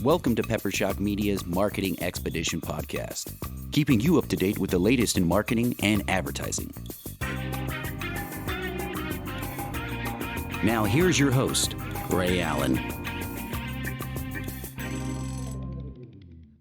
Welcome to Pepper Shock Media's Marketing Expedition podcast, keeping you up to date with the latest in marketing and advertising. Now here's your host, Rhea Allen.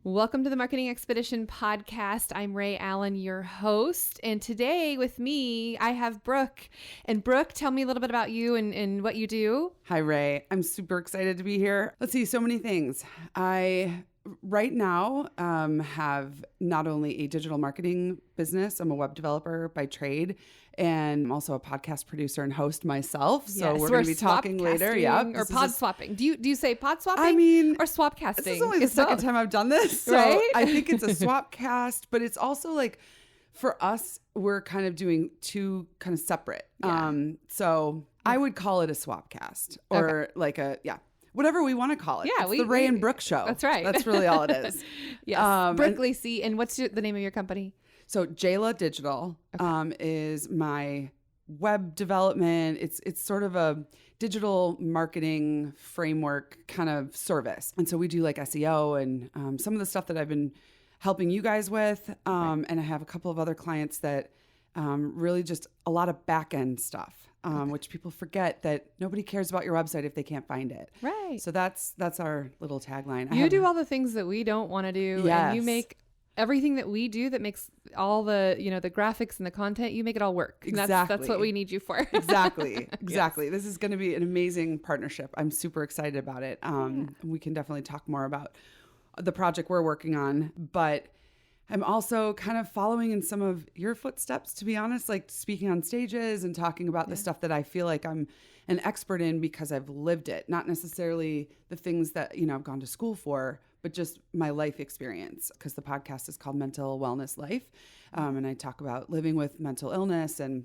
Welcome to the Marketing Expedition podcast. I'm Rhea Allen, your host. And today with me, I have Brooke. And Brooke, tell me a little bit about you and what you do. Hi, Ray. I'm super excited to be here. Let's see, so many things. I right now have not only a digital marketing business, I'm a web developer by trade, and I'm also a podcast producer and host myself. So we're going to be talking later. Yeah. Or pod swapping. Do you say pod swapping? I mean, or swap casting? This is only the second time I've done this. So right? I think it's a swap cast, but it's also like for us, we're kind of doing two kind of separate. Yeah. So I would call it a swap cast or like whatever we want to call it. Yeah, it's the Ray and Brooke show. That's right. That's really all it is. Yes. Brooke Lacy. And what's the name of your company? So Jayla Digital is my web development. It's sort of a digital marketing framework kind of service. And so we do like SEO and some of the stuff that I've been helping you guys with. And I have a couple of other clients that really just a lot of back end stuff. Which people forget that nobody cares about your website if they can't find it. Right. So that's our little tagline. You do all the things that we don't want to do. Yes. And you make everything that we do that makes all the, the graphics and the content, you make it all work. And Exactly. That's what we need you for. Exactly. Yes. This is going to be an amazing partnership. I'm super excited about it. We can definitely talk more about the project we're working on, but I'm also kind of following in some of your footsteps, to be honest, like speaking on stages and talking about the stuff that I feel like I'm an expert in because I've lived it, not necessarily the things that, I've gone to school for, but just my life experience, because the podcast is called Mental Wellness Life. And I talk about living with mental illness and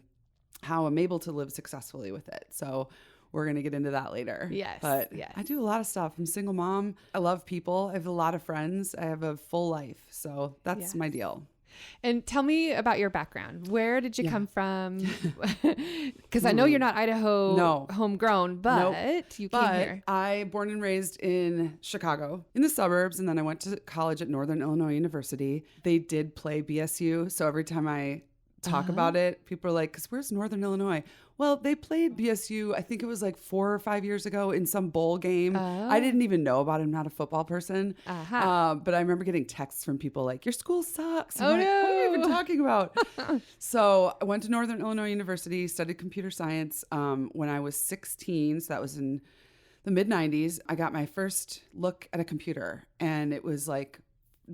how I'm able to live successfully with it. So we're going to get into that later. Yes. But yes. I do a lot of stuff. I'm a single mom. I love people. I have a lot of friends. I have a full life. So that's my deal. And tell me about your background. Where did you come from? Because I know you're not Idaho homegrown, but you came here. I born and raised in Chicago in the suburbs. And then I went to college at Northern Illinois University. They did play BSU. So every time I talk about it, people are like, because where's Northern Illinois? Well, they played BSU, I think it was like 4 or 5 years ago in some bowl game. I didn't even know about it. I'm not a football person. But I remember getting texts from people like, your school sucks. I'm like, what are you even talking about? So I went to Northern Illinois University, studied computer science when I was 16. So that was in the mid 90s. I got my first look at a computer, and it was like,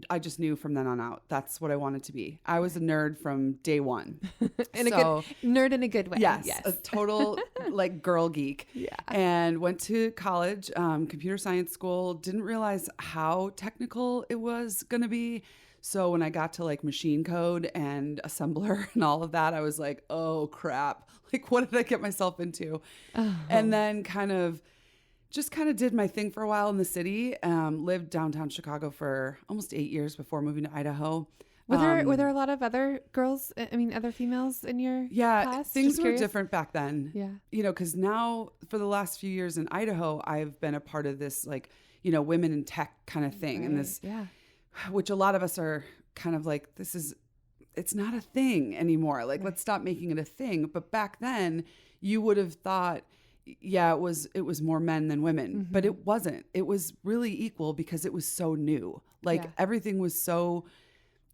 I just knew from then on out, that's what I wanted to be. I was a nerd from day one. Nerd in a good way. Yes. A total like girl geek. Yeah. And went to college, computer science school, didn't realize how technical it was going to be. So when I got to like machine code and assembler and all of that, I was like, oh crap. Like, what did I get myself into? And then kind of did my thing for a while in the city. Lived downtown Chicago for almost 8 years before moving to Idaho. Were there a lot of other girls, other females in your class? Things were different back then. Yeah. Because now for the last few years in Idaho, I've been a part of this like, women in tech kind of thing. Right. And this, which a lot of us are kind of like, it's not a thing anymore. Like, let's stop making it a thing. But back then you would have thought, it was more men than women, but it wasn't. It was really equal because it was so new. Like everything was so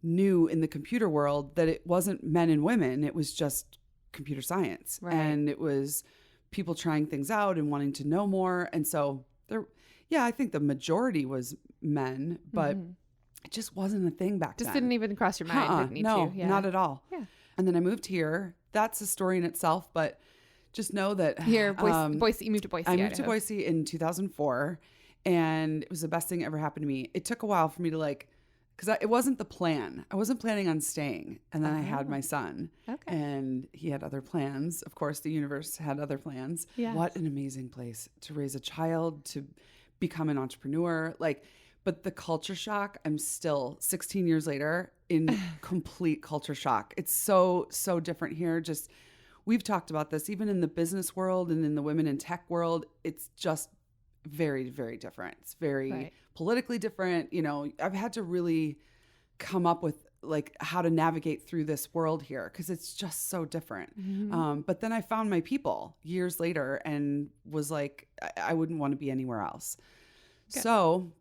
new in the computer world that it wasn't men and women. It was just computer science. Right. And it was people trying things out and wanting to know more. And so I think the majority was men, but it just wasn't a thing back then. Just didn't even cross your mind. No, not at all. Yeah. And then I moved here. That's a story in itself, but just know that here, Boise, you moved to Boise. I moved to Boise in 2004, and it was the best thing that ever happened to me. It took a while for me to because it wasn't the plan. I wasn't planning on staying. And then I had my son, and he had other plans. Of course, the universe had other plans. Yes. What an amazing place to raise a child, to become an entrepreneur. But the culture shock, I'm still 16 years later in complete culture shock. It's so, so different here. Just, we've talked about this, even in the business world and in the women in tech world, it's just very, very different. It's very Right. politically different. You know, I've had to really come up with like how to navigate through this world here because it's just so different. But then I found my people years later and was like, I wouldn't want to be anywhere else. Good. So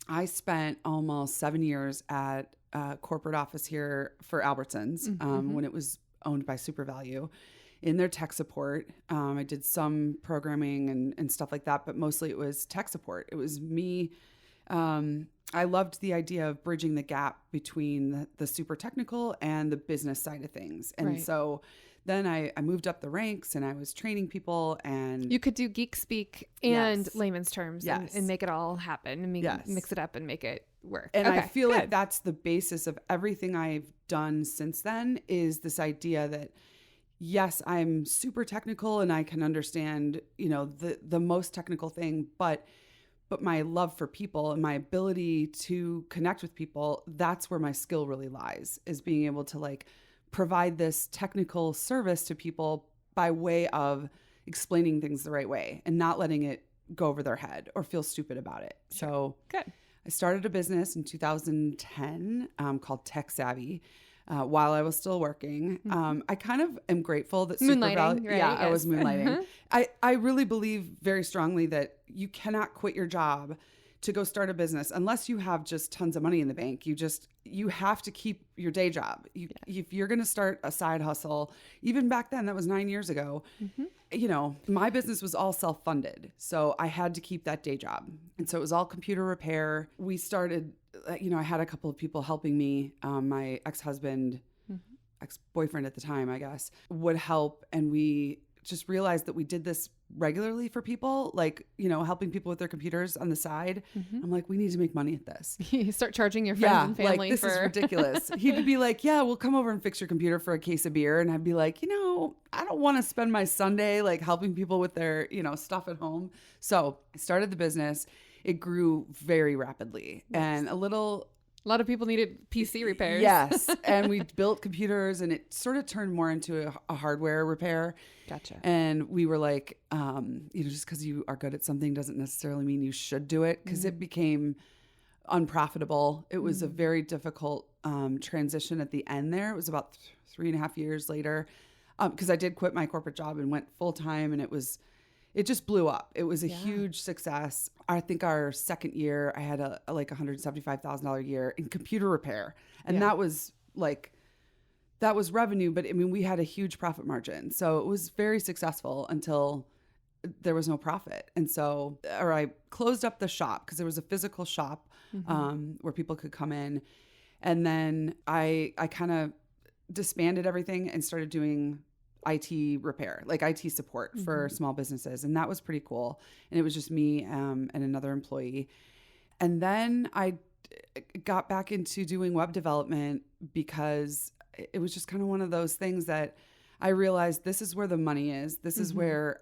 I spent almost 7 years at a corporate office here for Albertsons when it was owned by SuperValue in their tech support. I did some programming and stuff like that, but mostly it was tech support. It was me. I loved the idea of bridging the gap between the super technical and the business side of things. And Right. so then I moved up the ranks and I was training people and You could do geek speak and Yes. layman's terms Yes. and make it all happen and Yes. mix it up and make it work. And I Okay, feel like good. that's the basis of everything I've done since then is this idea that, yes, I'm super technical and I can understand, you know, the most technical thing, but my love for people and my ability to connect with people, that's where my skill really lies, is being able to like provide this technical service to people by way of explaining things the right way and not letting it go over their head or feel stupid about it. So Good. I started a business in 2010 called Tech Savy while I was still working. I kind of am grateful that Moonlighting, SuperValue, right? yeah, I was Yes. moonlighting. I really believe very strongly that you cannot quit your job to go start a business unless you have just tons of money in the bank. You have to keep your day job. If you're going to start a side hustle, even back then, that was 9 years ago, you know, my business was all self-funded. So I had to keep that day job. And so it was all computer repair. We started, you know, I had a couple of people helping me. My ex-husband, ex-boyfriend at the time, I guess, would help. And we just realized that we did this regularly for people, like, you know, helping people with their computers on the side. I'm like, we need to make money at this. You start charging your friends and family like this for is ridiculous. He'd be like, yeah, we'll come over and fix your computer for a case of beer. And I'd be like, you know, I don't want to spend my Sunday like helping people with their, you know, stuff at home. So I started the business. It grew very rapidly and a lot of people needed PC repairs. Yes. And we built computers and it sort of turned more into a hardware repair. Gotcha. And we were like, you know, just because you are good at something doesn't necessarily mean you should do it, because it became unprofitable. It was a very difficult transition at the end there. It was about 3.5 years later, because I did quit my corporate job and went full time, and it just blew up. It was a huge success. I think our second year, I had a like $175,000 year in computer repair. And that was revenue, but I mean, we had a huge profit margin. So it was very successful until there was no profit. And so, or I closed up the shop because there was a physical shop where people could come in. And then I kind of disbanded everything and started doing IT repair, like IT support for small businesses. And that was pretty cool. And it was just me and another employee. And then I got back into doing web development because it was just kind of one of those things that I realized this is where the money is. This is where,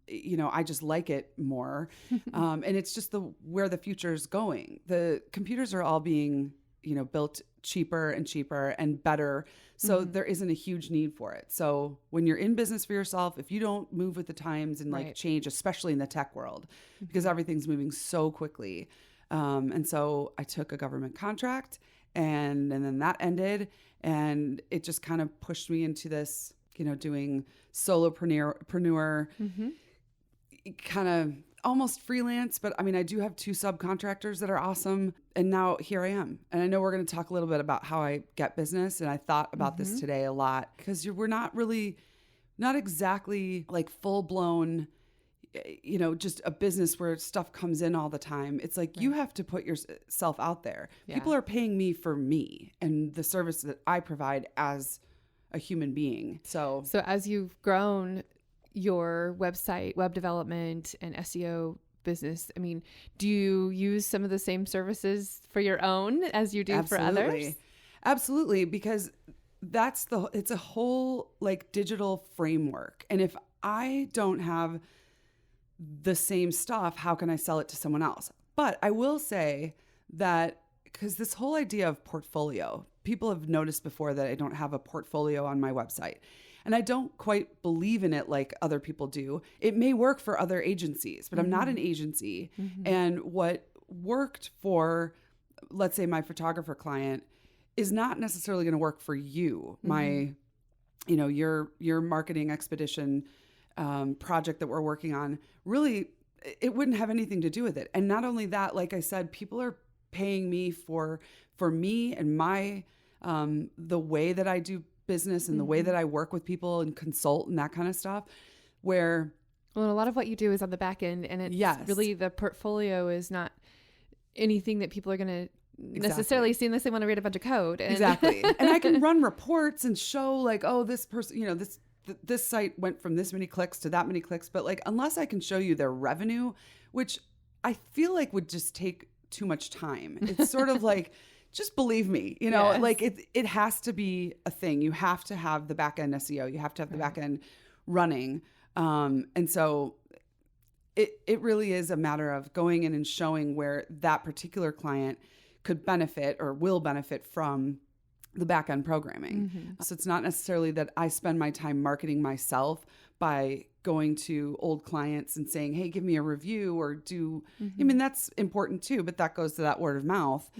you know, I just like it more. And it's just where the future is going. The computers are all being, you know, built cheaper and cheaper and better. So there isn't a huge need for it. So when you're in business for yourself, if you don't move with the times and like change, especially in the tech world, because everything's moving so quickly. And so I took a government contract and then that ended, and it just kind of pushed me into this, you know, doing solopreneur kind of almost freelance. But I mean, I do have 2 subcontractors that are awesome. And now here I am. And I know we're going to talk a little bit about how I get business. And I thought about this today a lot, because we're not exactly like full blown, you know, just a business where stuff comes in all the time. It's like you have to put yourself out there. People are paying me for me and the service that I provide as a human being. So as you've grown your website, web development, and SEO business, I mean, do you use some of the same services for your own as you do for others? Absolutely, because it's a whole like digital framework. And if I don't have the same stuff, how can I sell it to someone else? But I will say that, because this whole idea of portfolio, people have noticed before that I don't have a portfolio on my website. And I don't quite believe in it like other people do. It may work for other agencies, but I'm not an agency. And what worked for, let's say, my photographer client is not necessarily going to work for you. My, your marketing expedition project that we're working on, really, it wouldn't have anything to do with it. And not only that, like I said, people are paying me for me and my, the way that I do business and the way that I work with people and consult and that kind of stuff, where... Well, a lot of what you do is on the back end, and it's really, the portfolio is not anything that people are going to necessarily see unless they want to read a bunch of code. And Exactly. And I can run reports and show like, oh, this person, this site went from this many clicks to that many clicks. But like, unless I can show you their revenue, which I feel like would just take too much time. It's sort of like, just believe me, like it has to be a thing. You have to have the back end SEO. You have to have the back end running. And so it really is a matter of going in and showing where that particular client could benefit or will benefit from the back end programming. So it's not necessarily that I spend my time marketing myself by going to old clients and saying, hey, give me a review or do, I mean, that's important too, but that goes to that word of mouth.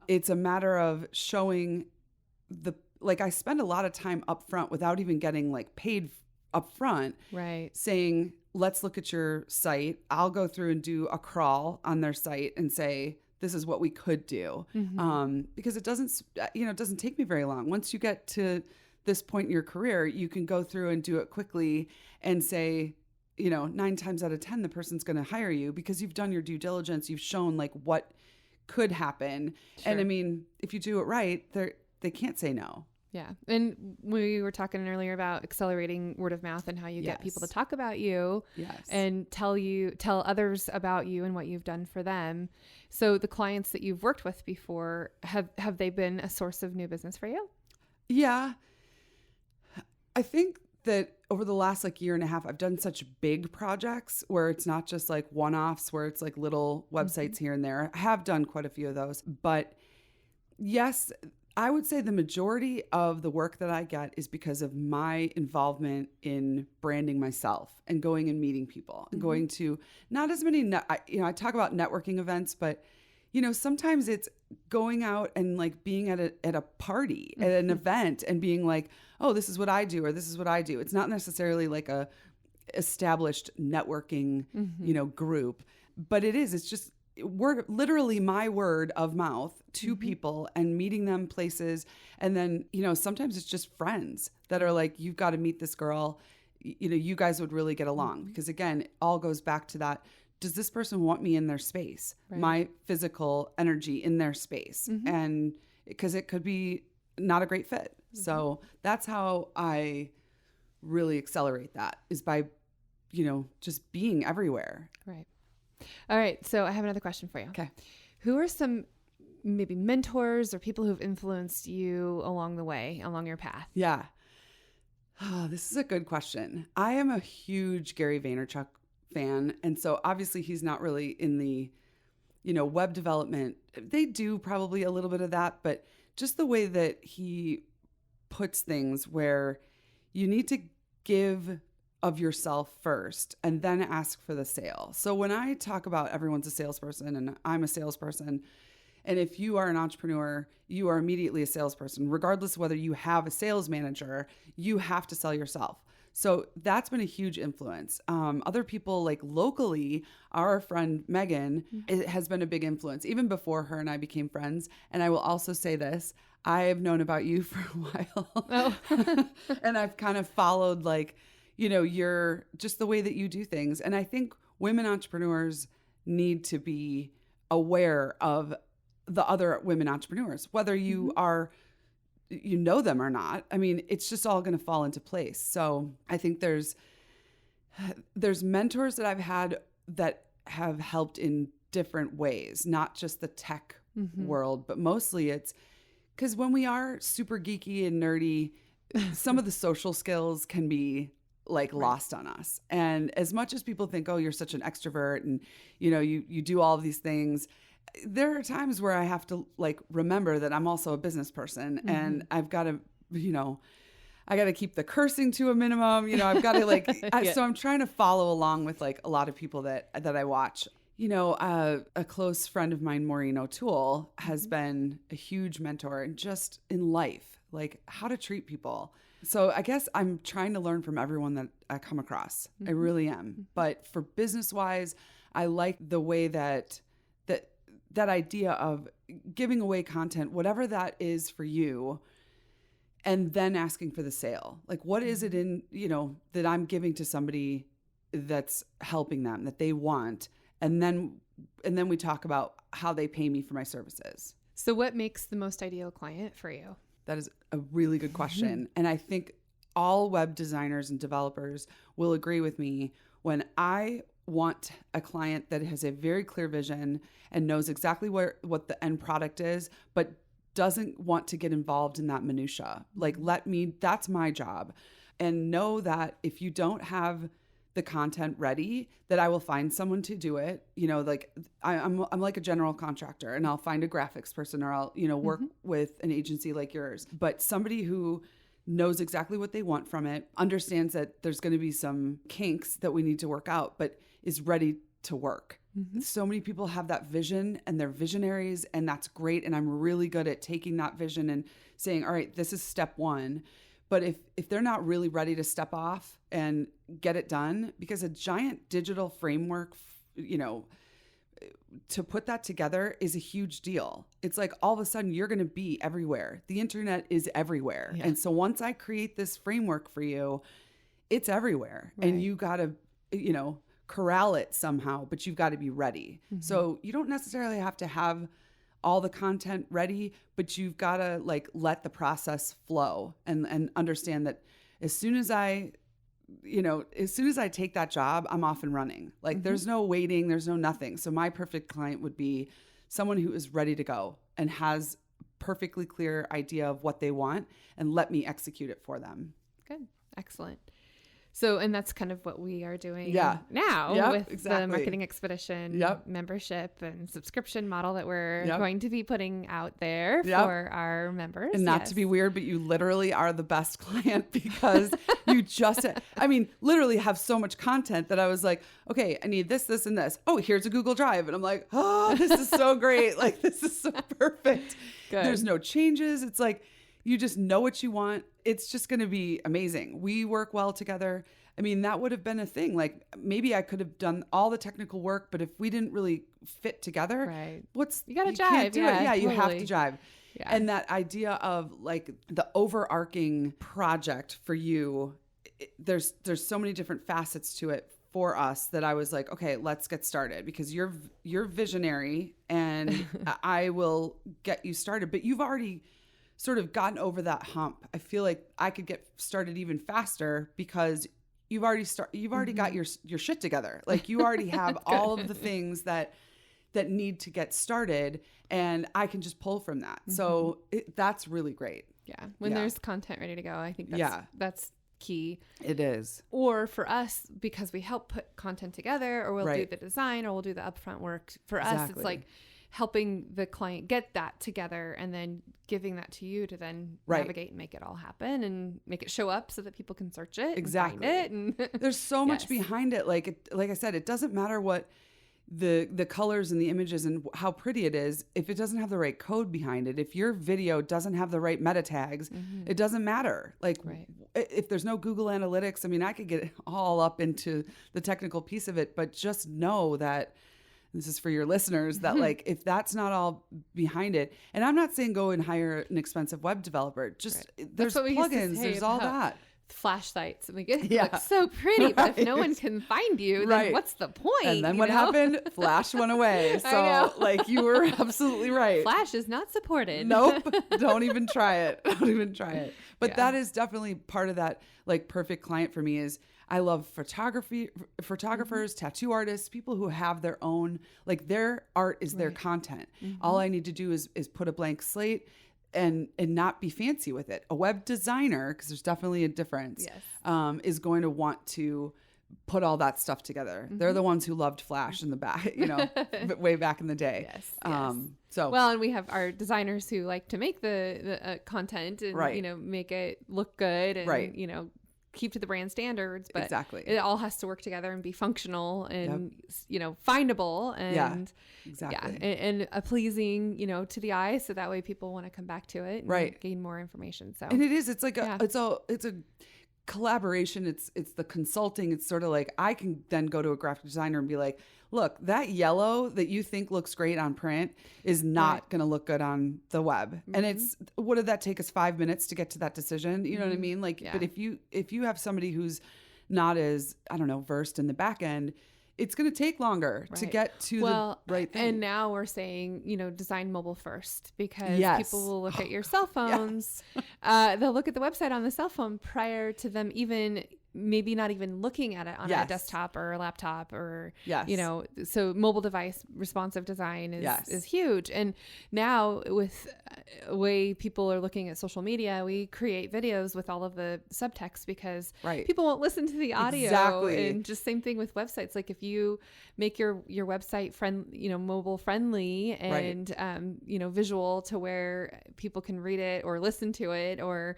It's a matter of showing like I spend a lot of time up front without even getting like paid up front, right? Saying, let's look at your site. I'll go through and do a crawl on their site and say, this is what we could do. Because it doesn't take me very long. Once you get to this point in your career, you can go through and do it quickly and say, 9 times out of 10, the person's going to hire you because you've done your due diligence. You've shown like what could happen. Sure. And I mean, if you do it right, they can't say no. Yeah. And we were talking earlier about accelerating word of mouth and how you get people to talk about you and tell others about you and what you've done for them. So the clients that you've worked with before, have they been a source of new business for you? Yeah. I think that over the last like year and a half, I've done such big projects where it's not just like one-offs, where it's like little websites here and there. I have done quite a few of those, but yes, I would say the majority of the work that I get is because of my involvement in branding myself and going and meeting people and going to not as many, I talk about networking events, but sometimes it's going out and like being at a party, at an event and being like, oh, this is what I do, or this is what I do. It's not necessarily like a established networking, group, but it's just literally my word of mouth to people and meeting them places. And then, sometimes it's just friends that are like, you've got to meet this girl. You guys would really get along because again, it all goes back to that. Does this person want me in their space? Right. My physical energy in their space. And because it could be not a great fit. So that's how I really accelerate that, is by, just being everywhere. Right. All right. So I have another question for you. Okay. Who are some maybe mentors or people who've influenced you along the way, along your path? Yeah. Oh, this is a good question. I am a huge Gary Vaynerchuk fan. And so obviously he's not really in the, web development. They do probably a little bit of that, but just the way that he puts things where you need to give of yourself first and then ask for the sale. So when I talk about everyone's a salesperson and I'm a salesperson, and if you are an entrepreneur, you are immediately a salesperson. Regardless of whether you have a sales manager, you have to sell yourself. So that's been a huge influence. Other people like locally, our friend Megan has been a big influence even before her and I became friends. And I will also say this, I have known about you for a while. Oh. And I've kind of followed like, you're just the way that you do things. And I think women entrepreneurs need to be aware of the other women entrepreneurs, whether you are, know them or not. I mean, it's just all going to fall into place. So I think there's mentors that I've had that have helped in different ways, not just the tech world, but mostly it's because when we are super geeky and nerdy, some of the social skills can be like lost on us. And as much as people think, oh, you're such an extrovert and, you do all of these things, there are times where I have to like remember that I'm also a business person and I've got to, I got to keep the cursing to a minimum. You know, I've got to like, so I'm trying to follow along with like a lot of people that I watch. You know, a close friend of mine, Maureen O'Toole, has been a huge mentor and just in life, like how to treat people. So I guess I'm trying to learn from everyone that I come across. I really am. But for business wise, I like the way that idea of giving away content, whatever that is for you, and then asking for the sale. Like, what is it in, you know, that I'm giving to somebody that's helping them, that they want? And then we talk about how they pay me for my services. So what makes the most ideal client for you? That is a really good question. And I think all web designers and developers will agree with me when I want a client that has a very clear vision and knows exactly what the end product is, but doesn't want to get involved in that minutia. Like, that's my job. And know that if you don't have the content ready, that I will find someone to do it. You know, like I'm like a general contractor, and I'll find a graphics person, or I'll, you know, work with an agency like yours, but somebody who knows exactly what they want from it, understands that there's going to be some kinks that we need to work out, but is ready to work. So many people have that vision and they're visionaries, and that's great. And I'm really good at taking that vision and saying, all right, this is step one. But if they're not really ready to step off and get it done, because a giant digital framework, you know, to put that together is a huge deal. It's like all of a sudden you're going to be everywhere. The internet is everywhere. Yeah. And so once I create this framework for you, it's everywhere. Right. And you got to, you know, corral it somehow, but you've got to be ready. So you don't necessarily have to have all the content ready, but you've got to like let the process flow and understand that as soon as I take that job, I'm off and running. Like there's no waiting, there's no nothing. So my perfect client would be someone who is ready to go and has perfectly clear idea of what they want, and let me execute it for them. Good. Excellent. So, and that's kind of what we are doing now with the Marketing Expedition membership and subscription model that we're going to be putting out there for our members. And not to be weird, but you literally are the best client, because you just, I mean, literally have so much content that I was like, okay, I need this, this, and this. Oh, here's a Google Drive. And I'm like, oh, this is so great. Like, this is so perfect. Good. There's no changes. It's like, you just know what you want. It's just going to be amazing. We work well together. I mean, that would have been a thing. Like, maybe I could have done all the technical work, but if we didn't really fit together, you got to jive. Can't do it. Totally. You have to jive. Yeah. And that idea of like the overarching project for you, there's so many different facets to it for us that I was like, okay, let's get started, because you're visionary and I will get you started. But you've already sort of gotten over that hump. I feel like I could get started even faster because you've already got your shit together. Like you already have all of the things that need to get started, and I can just pull from that. So that's really great. Yeah. When there's content ready to go, I think that's key. It is. Or for us, because we help put content together, or we'll do the design, or we'll do the upfront work. For us, it's like helping the client get that together and then giving that to you to then navigate and make it all happen and make it show up so that people can search it and find it. And there's so much behind it. Like I said, it doesn't matter what the colors and the images and how pretty it is if it doesn't have the right code behind it. If your video doesn't have the right meta tags, it doesn't matter. Like if there's no Google Analytics, I mean, I could get all up into the technical piece of it, but just know that this is for your listeners, that like, if that's not all behind it, and I'm not saying go and hire an expensive web developer, just there's plugins, there's all that. Flash sites, and we get look so pretty, but if no one can find you, then what's the point? And then what happened? Flash went away. So like, you were absolutely right. Flash is not supported. Nope. Don't even try it. Don't even try it. But that is definitely part of that like perfect client for me. Is I love photographers, tattoo artists, people who have their own, like their art is their content. All I need to do is put a blank slate and not be fancy with it. A web designer, because there's definitely a difference, is going to want to put all that stuff together. They're the ones who loved Flash in the back, way back in the day. Yes. And we have our designers who like to make the content and, make it look good and, keep to the brand standards, but exactly. It all has to work together and be functional and, findable and and pleasing, to the eye. So that way people want to come back to it and gain more information. So, and it's like it's a collaboration. It's the consulting. It's sort of like I can then go to a graphic designer and be like, look, that yellow that you think looks great on print is not going to look good on the web. And what did that take us 5 minutes to get to that decision? You know what I mean? Like, but if you have somebody who's not as, I don't know, versed in the back end, it's going to take longer to get to the right thing. And now we're saying, design mobile first, because people will look at your cell phones. They'll look at the website on the cell phone prior to them maybe not even looking at it on a desktop or a laptop or, so mobile device responsive design is huge. And now with the way people are looking at social media, we create videos with all of the subtext because people won't listen to the audio. Exactly. And just same thing with websites. Like if you make your website mobile friendly and, visual to where people can read it or listen to it or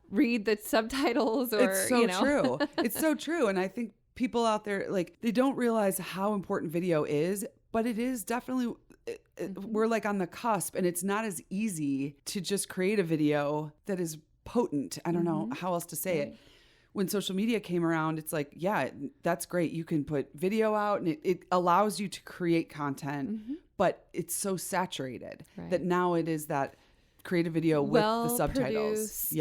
read the subtitles or, it's so true. It's so true. And I think people out there, like, they don't realize how important video is, but it is definitely, we're like on the cusp, and it's not as easy to just create a video that is potent. I don't know how else to say it. When social media came around, it's like, that's great. You can put video out and it allows you to create content, but it's so saturated that now it is that create a video with the subtitles.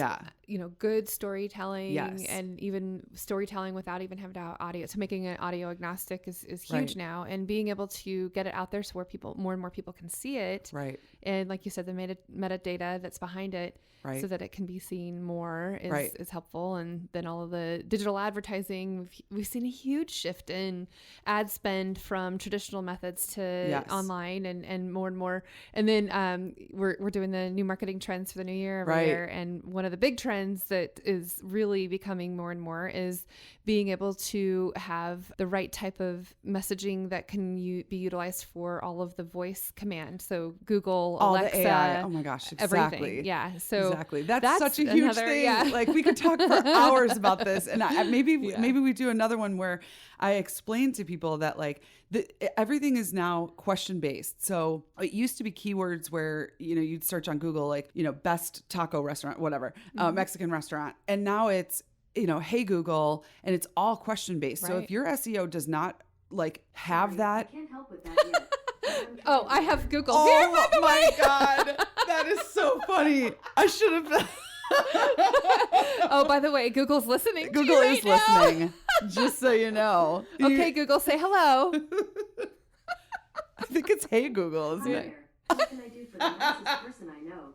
Good storytelling and even storytelling without even having audio. So making it audio agnostic is huge now, and being able to get it out there so where more and more people can see it. Right. And like you said, the metadata that's behind it so that it can be seen more is helpful. And then all of the digital advertising, we've seen a huge shift in ad spend from traditional methods to online and more and more. And then we're doing the new marketing trends for the new year every year. And one of the big trends that is really becoming more and more is being able to have the right type of messaging that can be utilized for all of the voice command. So Google, all Alexa, the AI. Oh my gosh, exactly. Everything. Yeah. So exactly. That's such a huge thing. Yeah. Like we could talk for hours about this, and maybe we do another one where I explain to people that like everything is now question based. So it used to be keywords where you'd search on Google like best taco restaurant, whatever, Mexican restaurant, and now it's hey Google, and it's all question based. So if your SEO does not like have that, I can't help with that yet. Oh, I have Google. Oh my God, that is so funny. I should have. Oh, by the way, Google's listening. Google is listening. Just so you know. Okay, Google, say hello. I think it's hey Google, isn't it? What can I do for the nicest person I know?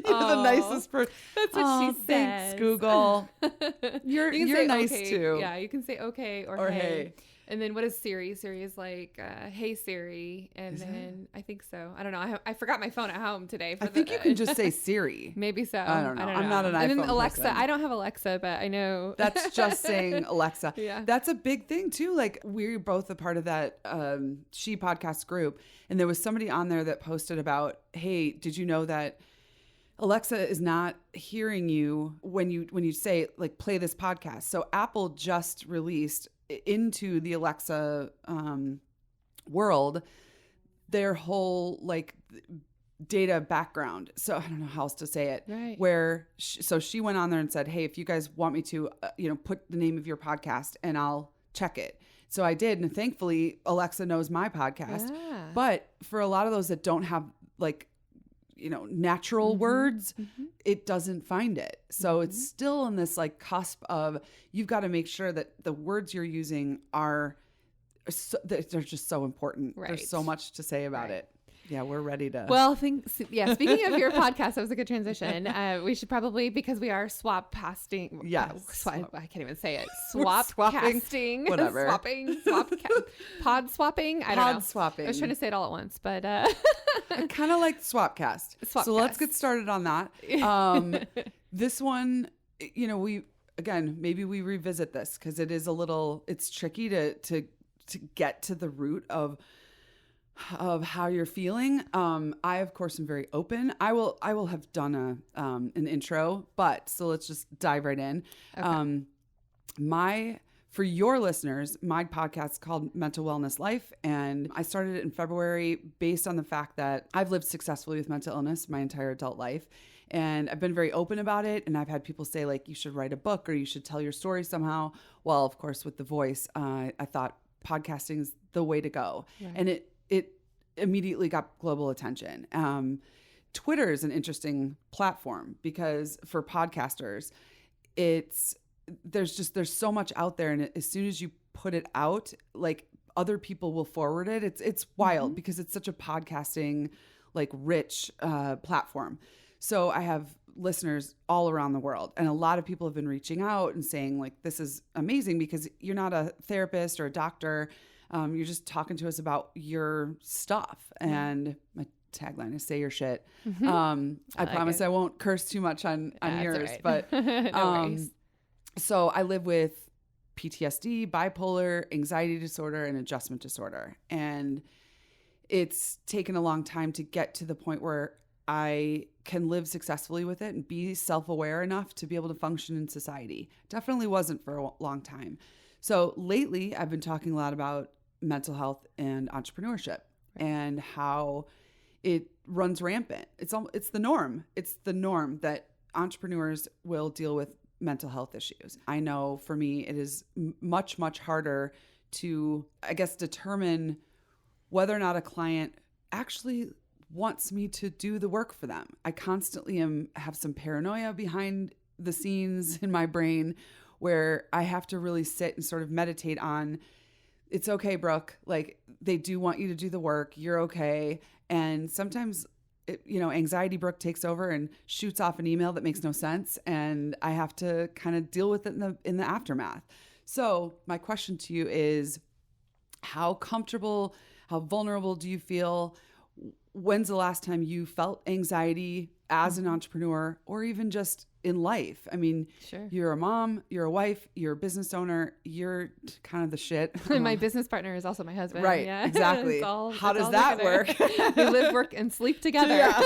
You're the nicest person. That's what she says. Thanks, Google. You're nice okay. too. Yeah, you can say okay or hey. And then what is Siri? Siri is like, hey Siri. And then I think so. I don't know. I forgot my phone at home today. I think you can just say Siri. Maybe so. I don't know. I'm not an iPhone And then Alexa. person. I don't have Alexa, but I know. That's just saying Alexa. Yeah. That's a big thing too. Like we're both a part of that She podcast group. And there was somebody on there that posted about, hey, did you know that Alexa is not hearing you when you say like play this podcast? So Apple just released into the Alexa world their whole like data background. So I don't know how else to say it. Right. Where she went on there and said, hey, if you guys want me to, put the name of your podcast and I'll check it. So I did. And thankfully Alexa knows my podcast. Yeah. But for a lot of those that don't have like, natural words, it doesn't find it. So it's still in this like cusp of, you've got to make sure that the words you're using they're just so important. Right. There's so much to say about it. Yeah, we're ready to. Well, speaking of your podcast, that was a good transition. We should probably, because we are swap casting. Yes. I can't even say it. Swap casting. Whatever. Pod swapping. I don't know. Pod swapping. I was trying to say it all at once, but. I kind of like Swapcast. So let's get started on that. This one, again, maybe we revisit this because it's tricky to get to the root of how you're feeling. I of course am very open. I will have done an intro, but so let's just dive right in. Okay. For your listeners, my podcast is called Mental Wellness Life, and I started it in February based on the fact that I've lived successfully with mental illness my entire adult life. And I've been very open about it. And I've had people say, like, you should write a book or you should tell your story somehow. Well, of course, with the voice, I thought podcasting is the way to go. Right. And it immediately got global attention. Twitter is an interesting platform because for podcasters, there's so much out there. And as soon as you put it out, like other people will forward it. It's wild because it's such a podcasting, like rich platform. So I have listeners all around the world. And a lot of people have been reaching out and saying, like, this is amazing because you're not a therapist or a doctor. You're just talking to us about your stuff. And my tagline is say your shit. I promise I won't curse too much on yours. Right. But no so I live with PTSD, bipolar, anxiety disorder, and adjustment disorder. And it's taken a long time to get to the point where I can live successfully with it and be self-aware enough to be able to function in society. Definitely wasn't for a long time. So lately, I've been talking a lot about mental health and entrepreneurship and how it runs rampant. It's the norm. It's the norm that entrepreneurs will deal with mental health issues. I know for me, it is much, much harder to, I guess, determine whether or not a client actually wants me to do the work for them. I constantly have some paranoia behind the scenes in my brain where I have to really sit and sort of meditate on, it's okay, Brooke, like they do want you to do the work. You're okay. And sometimes anxiety Brooke takes over and shoots off an email that makes no sense. And I have to kind of deal with it in the aftermath. So my question to you is, how comfortable, how vulnerable do you feel? When's the last time you felt anxiety as an entrepreneur or even just in life? I mean, sure. You're a mom, you're a wife, you're a business owner, you're kind of the shit. My business partner is also my husband. Right, yeah. exactly. How does that work? We live, work, and sleep together. Yeah.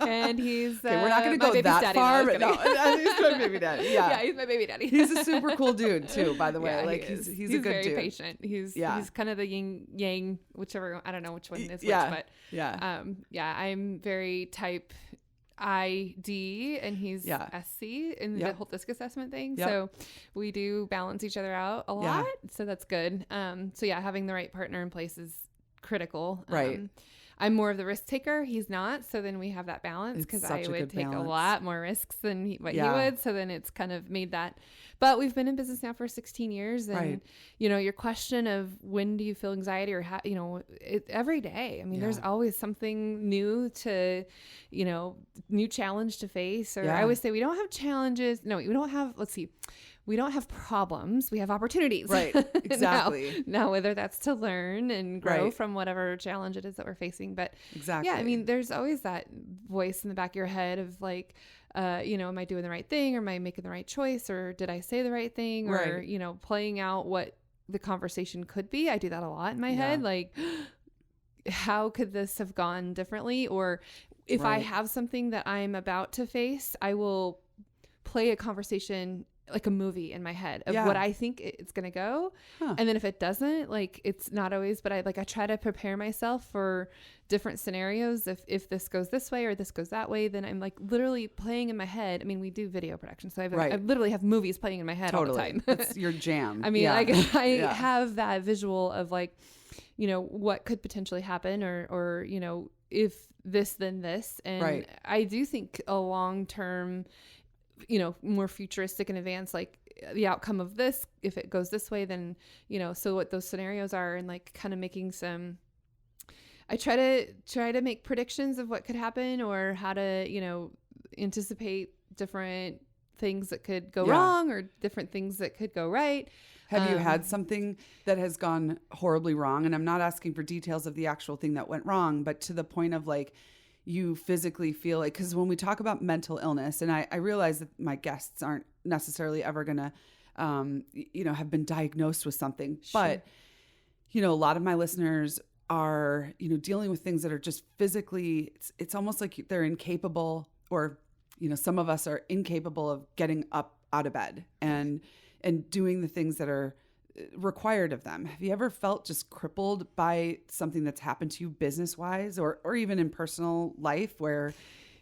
And he's okay, we're not going to go that far, but no, he's my baby daddy. Yeah, he's my baby daddy. He's a super cool dude too, by the way. Yeah, like he's a good very dude. Patient. He's kind of the yin yang, whichever, I don't know which one is which, but I'm very type ID and he's SC in the whole DISC assessment thing. So we do balance each other out a lot. So that's good. So having the right partner in place is critical. Right. I'm more of the risk taker. He's not. So then we have that balance because I would take a lot more risks than he would. So then it's kind of made that. But we've been in business now for 16 years. And, your question of when do you feel anxiety or how, every day. I mean, there's always something new to, new challenge to face. Or I always say we don't have challenges. No, we don't have, we don't have problems. We have opportunities. Right. Exactly. now, whether that's to learn and grow from whatever challenge it is that we're facing. But exactly. Yeah, I mean, there's always that voice in the back of your head of like, am I doing the right thing? Or am I making the right choice? Or did I say the right thing? Or, playing out what the conversation could be. I do that a lot in my head. Like, how could this have gone differently? Or if I have something that I'm about to face, I will play a conversation like a movie in my head of what I think it's going to go. And then if it doesn't, like, it's not always, but I try to prepare myself for different scenarios. If this goes this way or this goes that way, then I'm like literally playing in my head. I mean, we do video production. So I literally have movies playing in my head all the time. It's your jam. I mean, I have that visual of like, what could potentially happen or, if this, then this. And I do think a long-term, more futuristic in advance, like the outcome of this, if it goes this way, then, so what those scenarios are and like kind of making I try to make predictions of what could happen or how to, anticipate different things that could go wrong or different things that could go right. Have you had something that has gone horribly wrong? And I'm not asking for details of the actual thing that went wrong, but to the point of like, you physically feel like, because when we talk about mental illness, and I realize that my guests aren't necessarily ever going to, have been diagnosed with something, but, a lot of my listeners are, dealing with things that are just physically, it's almost like they're incapable, or, some of us are incapable of getting up out of bed and doing the things that are required of them. Have you ever felt just crippled by something that's happened to you business wise or even in personal life where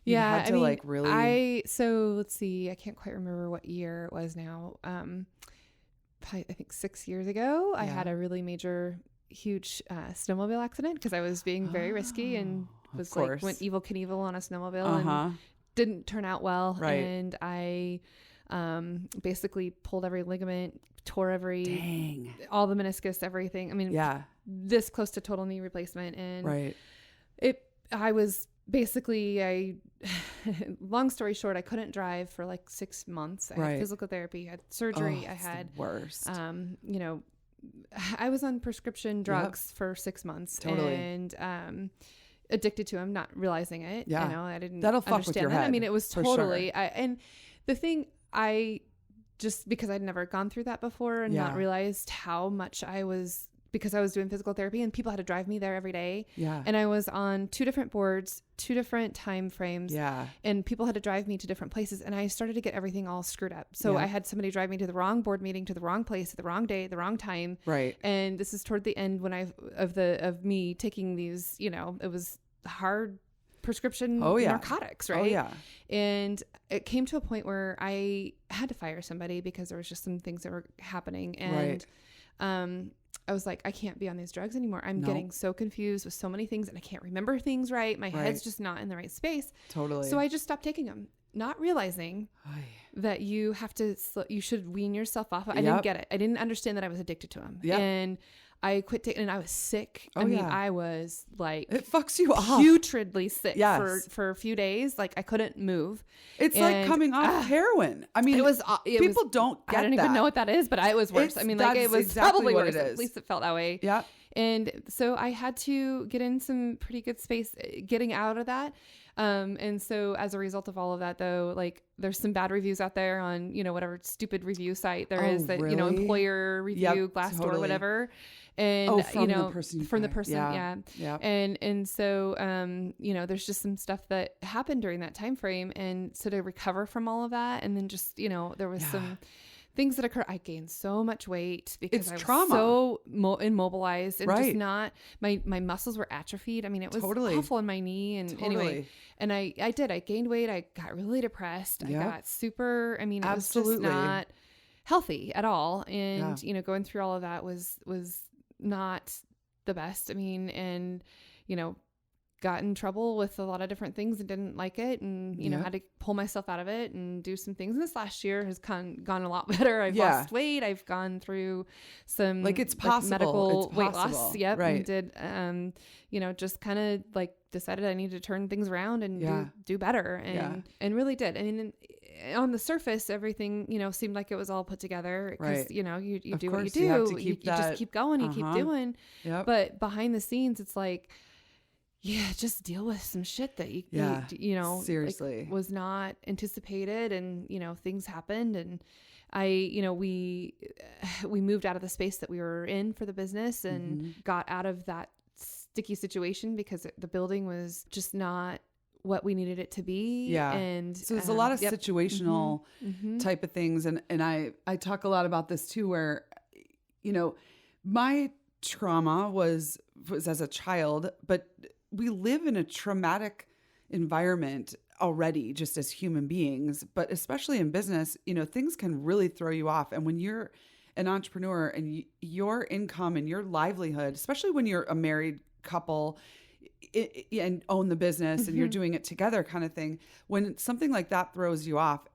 you had to really? So let's see, I can't quite remember what year it was now. Probably, I think 6 years ago, I had a really major, huge snowmobile accident because I was being very risky and was like went Evel Knievel on a snowmobile and didn't turn out well. Right. And I basically pulled every ligament, tore all the meniscus, everything. I mean, this close to total knee replacement. And I was basically, long story short, I couldn't drive for like 6 months. I had physical therapy, had surgery. I had the worst. I was on prescription drugs for 6 months and, addicted to them, not realizing it. Yeah. I didn't That'll fuck understand with your that. head, I mean, it was totally, sure. And the thing just because I'd never gone through that before and not realized how much because I was doing physical therapy and people had to drive me there every day. Yeah. And I was on 2 different boards, 2 different time frames. Yeah. And people had to drive me to different places. And I started to get everything all screwed up. So I had somebody drive me to the wrong board meeting, to the wrong place, at the wrong day, the wrong time. Right. And this is toward the end when of me taking these, it was hard prescription narcotics, right? Oh, yeah. And it came to a point where I had to fire somebody because there was just some things that were happening. And I was like, I can't be on these drugs anymore. I'm getting so confused with so many things and I can't remember things right. My head's just not in the right space. Totally. So I just stopped taking them, not realizing that you should wean yourself off. I didn't get it. I didn't understand that I was addicted to them. Yep. And I quit taking, and I was sick. I was like, it fucks you off. Putridly sick for a few days. Like I couldn't move. It's like coming off heroin. I mean, people don't get that. I don't even know what that is, but it was worse. It was exactly probably worse. At least it felt that way. Yeah. And so I had to get in some pretty good space getting out of that. And so as a result of all of that, though, like there's some bad reviews out there on, whatever stupid review site there is that, really? Employer review, Glassdoor, whatever. And, from the person. Yeah. And so, there's just some stuff that happened during that time frame. And so to recover from all of that, and then just, there was some things that occurred. I gained so much weight because I was so immobilized and just not, my muscles were atrophied. I mean, it was awful in my knee. And anyway, and I gained weight. I got really depressed. I got super, it was just not healthy at all. And, going through all of that was not the best. Got in trouble with a lot of different things and didn't like it, and had to pull myself out of it and do some things. And this last year has gone a lot better. I've lost weight. I've gone through some it's possible. Medical it's weight possible. loss. Yep. Right. And did just kind of decided I needed to turn things around and do better, and really did. On the surface, everything, seemed like it was all put together because, you do what you do. You just keep going, you keep doing. Yep. But behind the scenes, it's like, just deal with some shit that you seriously was not anticipated, and things happened, and we moved out of the space that we were in for the business and got out of that sticky situation because the building was just not what we needed it to be. Yeah. And so there's a lot of situational type of things, and I talk a lot about this too, where my trauma was as a child, but we live in a traumatic environment already just as human beings, but especially in business, things can really throw you off. And when you're an entrepreneur and your income and your livelihood, especially when you're a married couple and own the business and you're doing it together kind of thing, when something like that throws you off,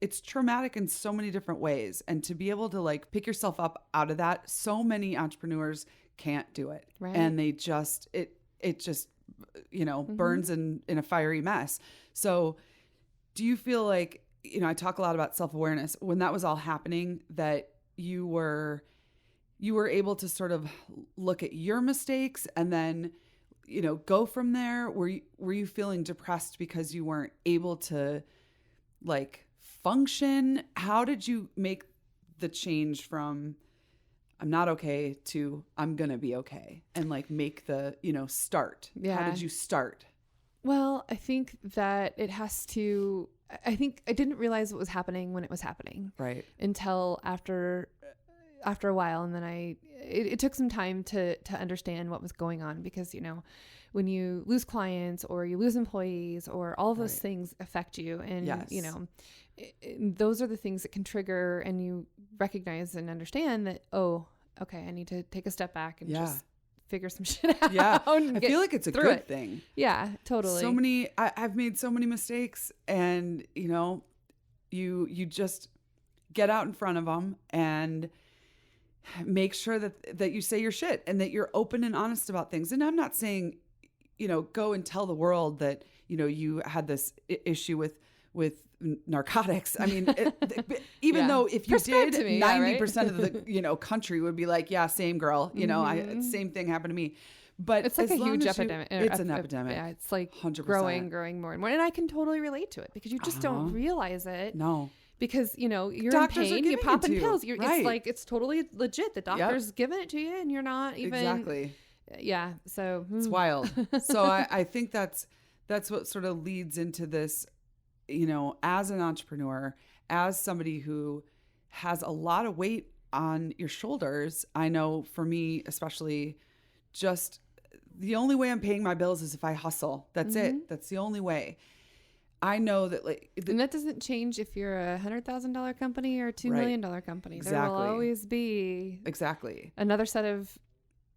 it's traumatic in so many different ways. And to be able to pick yourself up out of that, so many entrepreneurs can't do it. Right. And they just, it just, burns in a fiery mess. So do you feel like, I talk a lot about self-awareness, when that was all happening, that you were able to sort of look at your mistakes and then, go from there? Were you feeling depressed because you weren't able to like function? How did you make the change from I'm not okay to I'm going to be okay and like make the, start? Yeah. How did you start? Well, I think that I think I didn't realize what was happening when it was happening. Right. Until after a while. And then it took some time to understand what was going on because, when you lose clients or you lose employees or all of those things affect you. And, those are the things that can trigger and you recognize and understand that, oh, okay, I need to take a step back and just figure some shit out. Yeah. I feel like it's a good thing. Yeah, totally. I've made so many mistakes and, you just get out in front of them and make sure that you say your shit and that you're open and honest about things. And I'm not saying, go and tell the world that, you had this issue with narcotics. I mean, even though if you did, 90% of the, country would be like, yeah, same girl, same thing happened to me. But it's like a huge epidemic. It's an epidemic. Yeah, it's like 100%. growing more and more. And I can totally relate to it because you just don't realize it. No. Because, you're Doctors in pain, you pop in pills. Right. It's like, it's totally legit. The doctor's giving it to you and you're not even. Exactly. Yeah. So. It's wild. So I think that's what sort of leads into this, as an entrepreneur, as somebody who has a lot of weight on your shoulders. I know for me, especially, just the only way I'm paying my bills is if I hustle. That's it. That's the only way. I know that and that doesn't change if you're a $100,000 company or a $2 million company. Exactly. There will always be another set of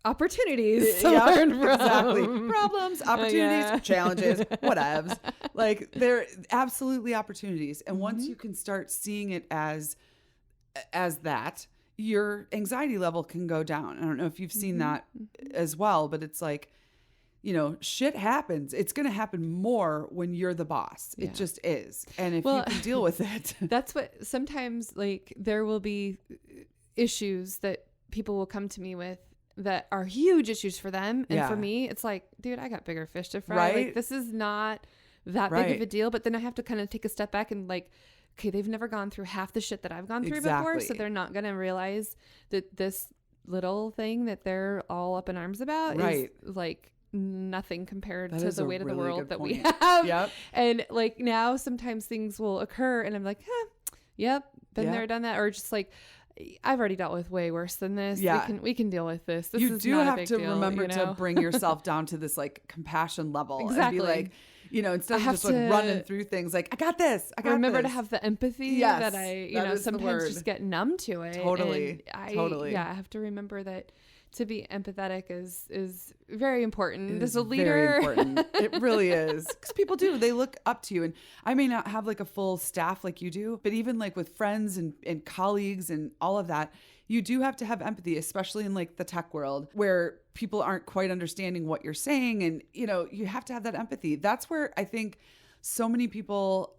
opportunities to learn from. Exactly. Problems, opportunities, challenges, whatevs. Like they're absolutely opportunities. And once you can start seeing it as that, your anxiety level can go down. I don't know if you've seen that as well, but it's like, shit happens. It's going to happen more when you're the boss. It just is. And if you can deal with it. That's what sometimes like there will be issues that people will come to me with that are huge issues for them. And for me, it's like, dude, I got bigger fish to fry. Right? Like this is not that big of a deal. But then I have to kind of take a step back and like, okay, they've never gone through half the shit that I've gone through before. So they're not going to realize that this little thing that they're all up in arms about is like nothing compared to the weight of the world that we have. Yep. And like now sometimes things will occur and I'm like, been there, done that. Or just like, I've already dealt with way worse than this. Yeah. We can deal with this. This you is do not have a big to deal, remember to bring yourself down to this like compassion level. Exactly. And be like, instead of just like running through things like, I got this. Remember to have the empathy that I, is sometimes just get numb to it. Totally. Totally. Yeah. I have to remember that to be empathetic is very important. As a leader. Very important. It really is. Because people do. They look up to you. And I may not have like a full staff like you do, but even like with friends and colleagues and all of that, you do have to have empathy, especially in like the tech world where people aren't quite understanding what you're saying. And, you have to have that empathy. That's where I think so many people,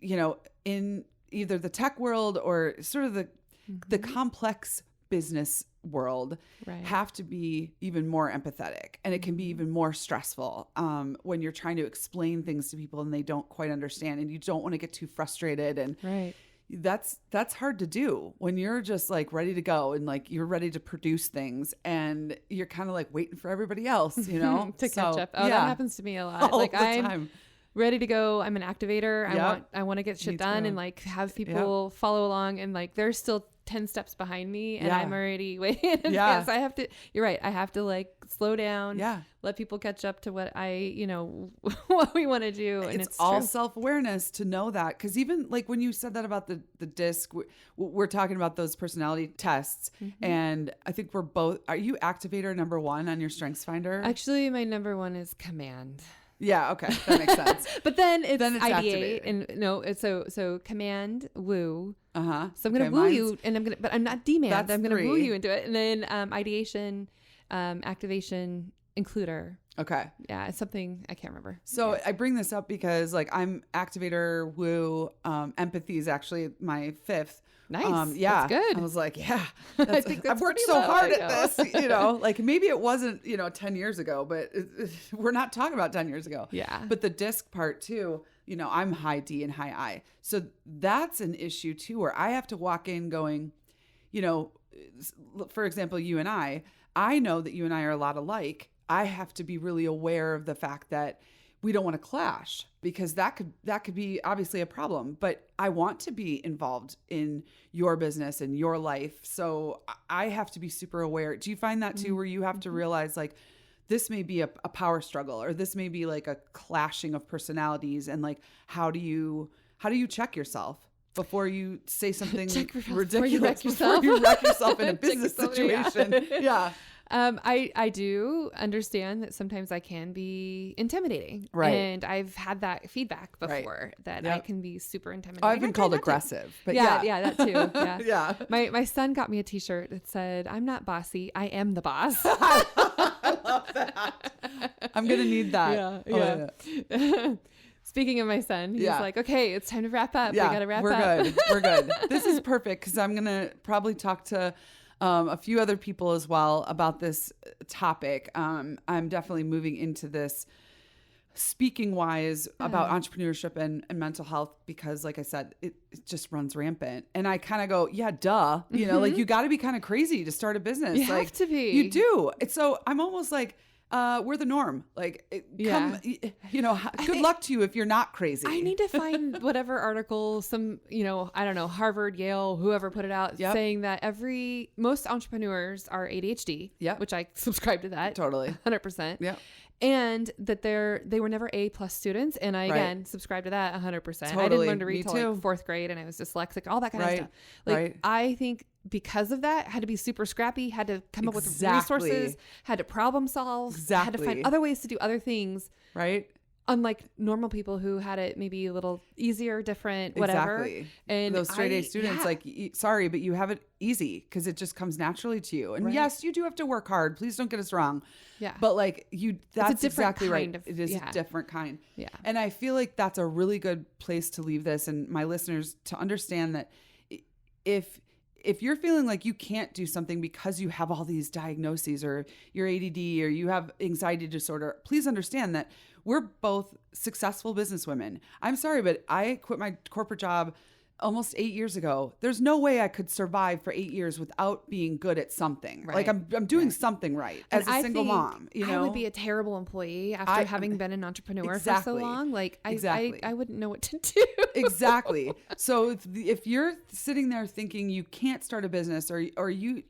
in either the tech world or sort of the complex business world have to be even more empathetic. And it can be even more stressful when you're trying to explain things to people and they don't quite understand and you don't want to get too frustrated. And that's hard to do when you're just like ready to go and like you're ready to produce things and you're kind of like waiting for everybody else, to catch up. Oh, that happens to me a lot. Like I'm ready to go. I'm an activator. I want to get shit done and like have people follow along and like they're still 10 steps behind me and I'm already way in advance. You're right. I have to like slow down, let people catch up to what what we want to do. And it's all true. Self-awareness to know that. Cause even like when you said that about the DISC, we're talking about those personality tests. And I think are you activator number 1 on your Strengths Finder? Actually, my number 1 is command. Yeah. Okay. That makes sense. But then it's ideate and so command, woo. So I'm going to woo you but I'm not demand. I'm going to woo you into it. And then ideation, activation, includer. Okay. Yeah, it's something I can't remember. So I bring this up because like I'm activator, woo, empathy is actually my 5th. Nice. Yeah. That's good. I was like, yeah, I think that's I've worked pretty so low, hard I at this, like maybe it wasn't, 10 years ago, but we're not talking about 10 years ago. Yeah. But the disc part too, I'm high D and high I. So that's an issue too, where I have to walk in going, for example, you and I know that you and I are a lot alike. I have to be really aware of the fact that we don't want to clash, because that could be obviously a problem, but I want to be involved in your business and your life. So I have to be super aware. Do you find that too, where you have to realize like this may be a power struggle, or this may be like a clashing of personalities, and like how do you check yourself before you say something ridiculous, before you wreck yourself in a business situation? Yeah. I do understand that sometimes I can be intimidating. Right. And I've had that feedback before that I can be super intimidating. I've been called aggressive, but yeah, that too. Yeah. Yeah. My son got me a t-shirt that said, "I'm not bossy, I am the boss." I love that. I'm going to need that. Yeah. Speaking of my son, he's like, okay, it's time to wrap up. Yeah, we got to wrap up. We're We're good. This is perfect, because I'm going to probably talk to a few other people as well about this topic. I'm definitely moving into this speaking wise about entrepreneurship and mental health, because like I said, it just runs rampant. And I kind of go, yeah, duh. Like you got to be kind of crazy to start a business. You have to be. You do. And so I'm almost like, we're the norm. Like, good luck to you if you're not crazy. I need to find whatever article, some, I don't know, Harvard, Yale, whoever put it out, saying that most entrepreneurs are ADHD, which I subscribe to that. Totally. 100%. Yeah. And that they were never A+ students. And I, again, subscribe to that 100%. Totally. I didn't learn to read till like 4th grade, and I was dyslexic, all that kind of stuff. Like, I think because of that, had to be super scrappy, had to come up with resources, had to problem solve, had to find other ways to do other things. Right. Unlike normal people who had it maybe a little easier, different, whatever. Exactly. And those straight A students, sorry, but you have it easy because it just comes naturally to you. And yes, you do have to work hard. Please don't get us wrong. Yeah. But like that's exactly right. It is a different kind. Yeah. And I feel like that's a really good place to leave this, and my listeners to understand that if you're feeling like you can't do something because you have all these diagnoses, or you're ADD, or you have anxiety disorder, please understand that we're both successful businesswomen. I'm sorry, but I quit my corporate job almost 8 years ago. There's no way I could survive for 8 years without being good at something. Right. Like I'm doing something right as a single mom. I would be a terrible employee after having been an entrepreneur for so long. Like I wouldn't know what to do. Exactly. So if you're sitting there thinking you can't start a business, or you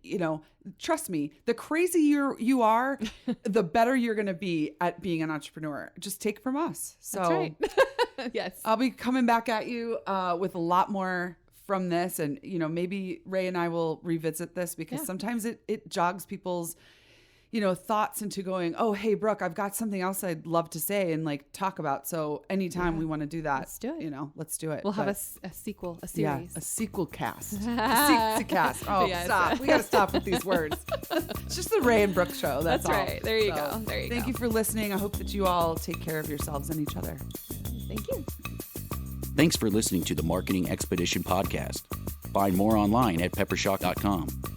trust me, the crazier you are, the better you're going to be at being an entrepreneur. Just take it from us. So that's right. Yes. I'll be coming back at you with a lot more from this. And, maybe Ray and I will revisit this, because sometimes it jogs people's, thoughts into going, oh, hey, Brooke, I've got something else I'd love to say and like talk about. So anytime we want to do that, let's do it. Let's do it. We'll have a sequel, a series. Yeah, a sequel cast. A cast. Oh, yes. Stop. We got to stop with these words. It's just the Ray and Brooke show. That's all. Right. There you go. Thank you for listening. I hope that you all take care of yourselves and each other. Thank you. Thanks for listening to the Marketing Expedition podcast. Find more online at peppershock.com.